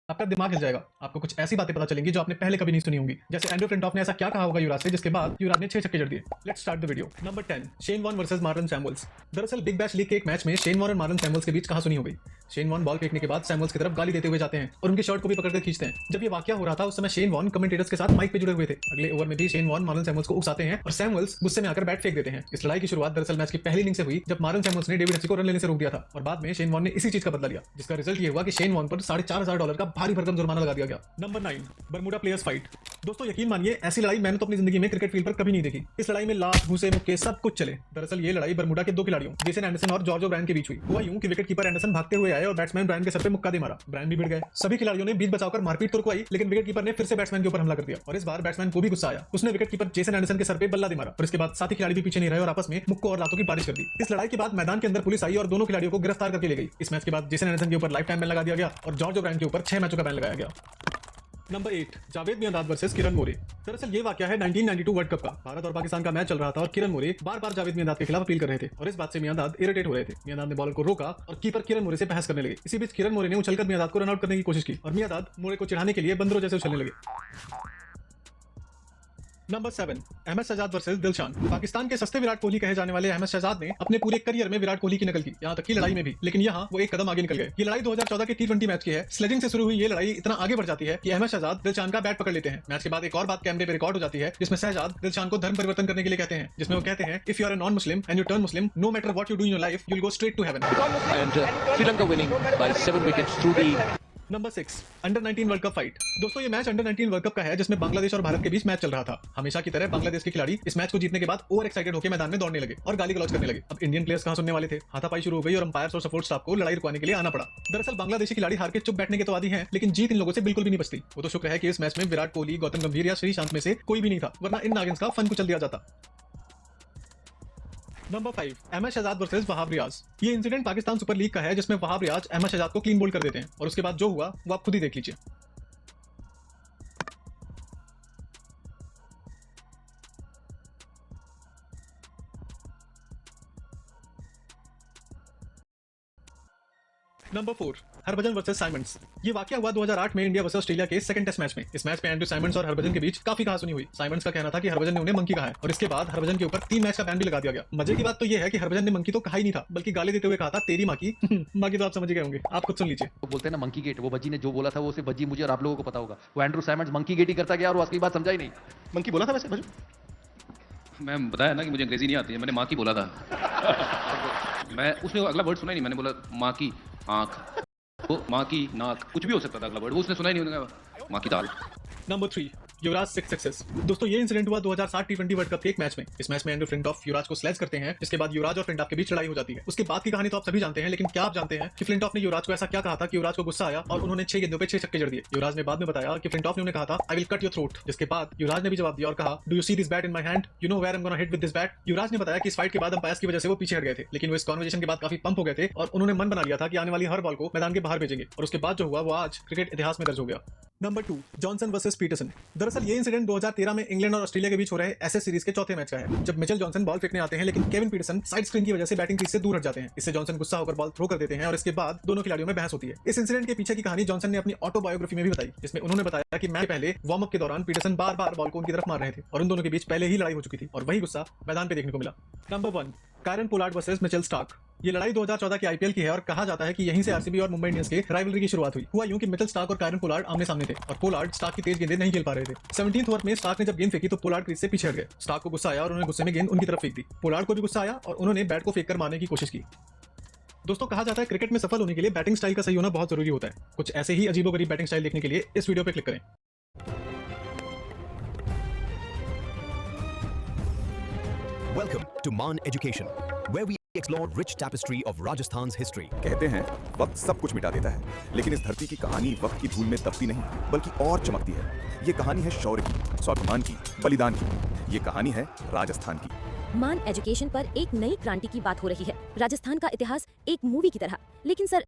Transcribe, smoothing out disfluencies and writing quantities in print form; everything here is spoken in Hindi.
आपका दिमाग हिल जाएगा। आपको कुछ ऐसी बातें पता चलेंगी जो आपने पहले कभी नहीं सुनी होंगी। जैसे एंड्रू फ्लिंटॉफ ने ऐसा क्या कहा होगा युवराज से जिसके बाद युवराज ने 6 छक्के जड़ दिए। Let's start the video. Number 10, Shane Warne versus Marlon Samuels. दरअसल बिग बैश लीग के एक मैच में शेन वॉर्न और मार्लन सैमुअल्स के बीच कहां सुनी हो गई। शेन वॉर्न बॉल फेंकने के बाद सैमुअल्स की तरफ गाली देते हुए जाते हैं और उनकी शर्ट को भी पकड़कर खींचते हैं। जब ये वाकया हो रहा था उस समय शेन वॉर्न कमेंटेटर्स के साथ माइक पे जुड़े हुए थे। अगले ओवर में भी शेन वॉर्न मार्लन सैमुअल्स को उकसाते हैं और सैमुअल्स गुस्से में आकर बैट फेंक देते हैं। इस लड़ाई की शुरुआत दरअसल मैच की पहली इनिंग से हुई जब मार्लन सैमुअल्स ने डेविड हसी को रन लेने से रोक दिया था और बाद में शेन वॉर्न ने इसी चीज का बदला लिया, जिसका रिजल्ट ये हुआ कि शेन वॉर्न पर $4,500 का भारी भरकम जुर्माना लगा दिया गया। Number 9, Bermuda players fight. दोस्तों यकीन मानिए ऐसी लड़ाई मैंने तो अपनी जिंदगी में क्रिकेट फील्ड पर कभी नहीं देखी। इस लड़ाई में लात, घूसे, मुक्के सब कुछ चले। दरअसल ये लड़ाई बरमुडा के दो खिलाड़ियों जेसन एंडरसन और जॉर्जो ब्रायन के बीच हुई। हुआ यूं कि विकेट कीपर एंडरसन भागते हुए आए और बैट्समैन ब्रायन के सर पे मुक्का दे मारा। ब्रायन भी भिड़ गए। सभी खिलाड़ियों ने बीच बचाकर मारपीट तो रुकवाई, लेकिन विकेट कीपर ने फिर से बैट्समैन के ऊपर हमला कर दिया और इस बार बैट्समैन को भी गुस्सा आया। उसने विकेट कीपर जेसन एंडरसन के सर पे बल्ला दे मारा और इसके बाद साथी खिलाड़ी भी पीछे नहीं रहे और आपस में मुक्कों और लातों की बारिश कर दी। इस लड़ाई के बाद मैदान के अंदर पुलिस आई और दोनों खिलाड़ियों को गिरफ्तार करके ले गई। इस मैच के बाद जेसन एंडरसन के ऊपर लाइफ टाइम बैन लगा दिया गया और जॉर्जो ब्रायन के ऊपर 6 मैचों का बैन लगाया गया। Number 8, Javed Miandad versus Kiran More. दरअसल ये वाकया है 1992 वर्ल्ड कप का। भारत और पाकिस्तान का मैच चल रहा था और किरण मोरे बार-बार जावेद मियांदाद के खिलाफ अपील कर रहे थे और इस बात से मियांदाद इरिटेट हो रहे थे। मियांदाद ने बॉलर को रोका और कीपर किरण मोरे से बहस करने लगे। इसी बीच किरण मोरे ने उछलकर मियांदाद को रन आउट करने की कोशिश की और मियांदाद मोरे को चिढ़ाने के लिए बंदरों जैसे उछलने लगे। Number 7, Ahmed Shehzad versus Dilshan. पाकिस्तान के सस्ते विराट कोहली कहे जाने वाले अहमद शहजाद ने अपने पूरे करियर में विराट कोहली की नकल की, यहां तक कि लड़ाई में भी, लेकिन यहां वो एक कदम आगे निकल गए। ये लड़ाई 2014 के T20 मैच की है। स्लेजिंग से शुरू हुई ये लड़ाई इतना आगे बढ़ जाती है कि अहमद शहजाद दिलशान का बैट पकड़ लेते हैं। मैच के बाद एक और बात कैमरे पे रिकॉर्ड हो जाती है जिसमें शहजाद दिलशान को धर्म परिवर्तन करने के लिए कहते हैं, जिसमें वो कहते हैं if you are a non Muslim and you turn Muslim, no matter what you do in your life, you will go straight to heaven. And Sri Lanka winning by 7 wickets through the number 6, under 19 world cup fight. दोस्तों ये मैच अंडर 19 वर्ल्ड कप का है जिसमें बांग्लादेश और भारत के बीच मैच चल रहा था। हमेशा की तरह बांग्लादेश के खिलाड़ी इस मैच को जीतने के बाद ओवर एक्साइटेड होकर मैदान में दौड़ने लगे और गाली गलौज करने लगे। अब इंडियन प्लेयर्स कहां सुनने वाले थे। हाथापाई शुरू हो गई और अंपायर्स और सपोर्ट स्टाफ को लड़ाई रुकवाने के लिए आना पड़ा। दरअसल बांग्लादेशी खिलाड़ी हार के चुप बैठने के तो आदी हैं, लेकिन जीत इन लोगों से बिल्कुल भी नहीं बचती। वो तो शुक्र है कि इस मैच में विराट कोहली, गौतम गंभीर या श्रीशांत में से कोई भी नहीं था, वरना इन नागिन्स का फन कुचल दिया जाता। Number 5, Ahmad Shehzad versus Wahab Riaz. ये इंसिडेंट पाकिस्तान सुपर लीग का है जिसमें वहाब रियाज अहमद शहजाद को क्लीन बोल्ड कर देते हैं और उसके बाद जो हुआ वो आप खुद ही देख लीजिए। Number 4, Harbhajan versus Symonds. ये वाकया हुआ 2008 में इंडिया वर्सेस ऑस्ट्रेलिया के सेकंड टेस्ट मैच में। इस मैच में एंड्रू साइमंड्स और हरभजन के बीच काफी कहासुनी हुई। साइमंड्स का कहना था कि हरभजन ने उन्हें मंकी कहा है और इसके बाद हरभजन के ऊपर 3 मैच का बैन भी लगा दिया गया। मजे की बात तो ये है कि हरभजन ने मंकी तो कहा ही नहीं था, बल्कि गाली देते हुए कहा था तेरी माँ की। माँ की तो आप समझ गए होंगे, आप खुद सुन लीजिए। तो बोलते हैं ना मंकी गेट, वो भज्जी ने जो बोला था वो सिर्फ भज्जी मुझे और आप लोगों को पता होगा। वो एंड्रू साइमंड्स मंकी गेट ही करता गया और वो असली बात समझा ही नहीं। मंकी बोला था वैसे भजू? मैं बताया ना कि मुझे अंग्रेजी नहीं आती है, मैंने माँ की बोला था। मैं उसने अगला वर्ड सुना ही नहीं, मैंने बोला माँ की आँख, वो माँ की नाक, कुछ भी हो सकता था अगला वर्ड, वो उसने सुना ही नहीं, उन्होंने माँ की दाल। नंबर 3, युवराज 6 सक्सेस। दोस्तों ये इंसिडेंट हुआ 2007 T20 वर्ल्ड कप के एक मैच में। इस मैच में एंड्रू फ्लिंटॉफ युवराज को स्लैश करते हैं, जिसके बाद युवराज और फ्लिंटॉफ के बीच लड़ाई हो जाती है। उसके बाद की कहानी तो आप सभी जानते हैं, लेकिन क्या आप जानते हैं कि फ्लिंटॉफ ने युवराज को ऐसा क्या कहा था कि युवराज को गुस्सा आया और उन्होंने 6 गेंदों पे 6 छक्के जड़ दिए। युवराज ने बाद में बताया कि फ्लिंटॉफ ने उन्हें कहा था I will cut your throat, जिसके बाद युवराज ने भी जवाब दिया और कहा do you see this bat in my hand, you know where I am gonna hit with this bat. Yuvraj ने बताया कि इस फाइट के बाद अंपायर्स की वजह से वो पीछे हट गए थे, लेकिन वो इस कन्वर्सेशन के बाद काफी पंप हो गए थे और उन्होंने मन बना लिया था कि आने वाली हर बॉल को मैदान के बाहर भेजेंगे और उसके बाद जो हुआ वो आज क्रिकेट इतिहास में दर्ज हो गया। Number 2, Johnson versus Peterson. दरअसल ये इंसिडेंट 2013 में इंग्लैंड और ऑस्ट्रेलिया के बीच हो रहे एसएस सीरीज के चौथे मैच का है, जब मिचेल जॉनसन बॉल फेंकने आते हैं लेकिन केविन पीटरसन साइड स्क्रीन की वजह से बैटिंग क्रीज से दूर हट जाते हैं। इससे जॉनसन गुस्सा होकर बॉल थ्रो कर देते हैं और इसके बाद दोनों खिलाड़ियों में बहस होती है। इस इंसिडेंट के पीछे की कहानी जॉनसन ने अपनी ऑटोबायोग्राफी में भी बताई, जिसमें उन्होंने बताया कि मैच पहले वार्म अप के दौरान पीटरसन बार-बार बॉल को उनकी तरफ मार रहे थे और उन दोनों के बीच पहले ही लड़ाई हो चुकी थी और वही गुस्सा मैदान पे देखने को मिला। Number 1, Kieron Pollard versus Mitchell Starc. ये लड़ाई 2014 के आईपीएल की है और कहा जाता है कि यहीं से आरसीबी और मुंबई इंडियंस के राइवलरी की शुरुआत हुई। हुआ यूं कि मिचेल स्टार्क और कायरन पोलार्ड आमने सामने थे और पोलार्ड स्टार्क की तेज गेंदें नहीं खेल पा रहे थे। 17th ओवर में स्टार्क ने जब गेंद फेंकी तो पोलार्ड क्रीज से पीछे हट गए। स्टार्क को गुस्सा आया और उन्होंने गुस्से में गेंद उनकी तरफ फेंक दी। पोलार्ड को भी गुस्सा आया और उन्होंने बैट को फेंककर मारने की कोशिश की। दोस्तों कहा जाता है क्रिकेट में सफल होने के लिए बैटिंग स्टाइल का सही होना बहुत जरूरी होता है। कुछ ऐसे ही अजीबोगरीब बैटिंग स्टाइल देखने के लिए इस वीडियो पे क्लिक करें। Welcome to Man Education, where we explore rich tapestry of Rajasthan's history. कहते हैं वक्त सब कुछ मिटा देता है, लेकिन इस धरती की कहानी वक्त की धूल में दबती नहीं बल्कि और चमकती है। ये कहानी है शौर्य की, स्वाभिमान की, बलिदान की। ये कहानी है राजस्थान की। मान एजुकेशन पर एक नई क्रांति की बात हो रही है। राजस्थान का इतिहास एक मूवी की तरह, लेकिन सर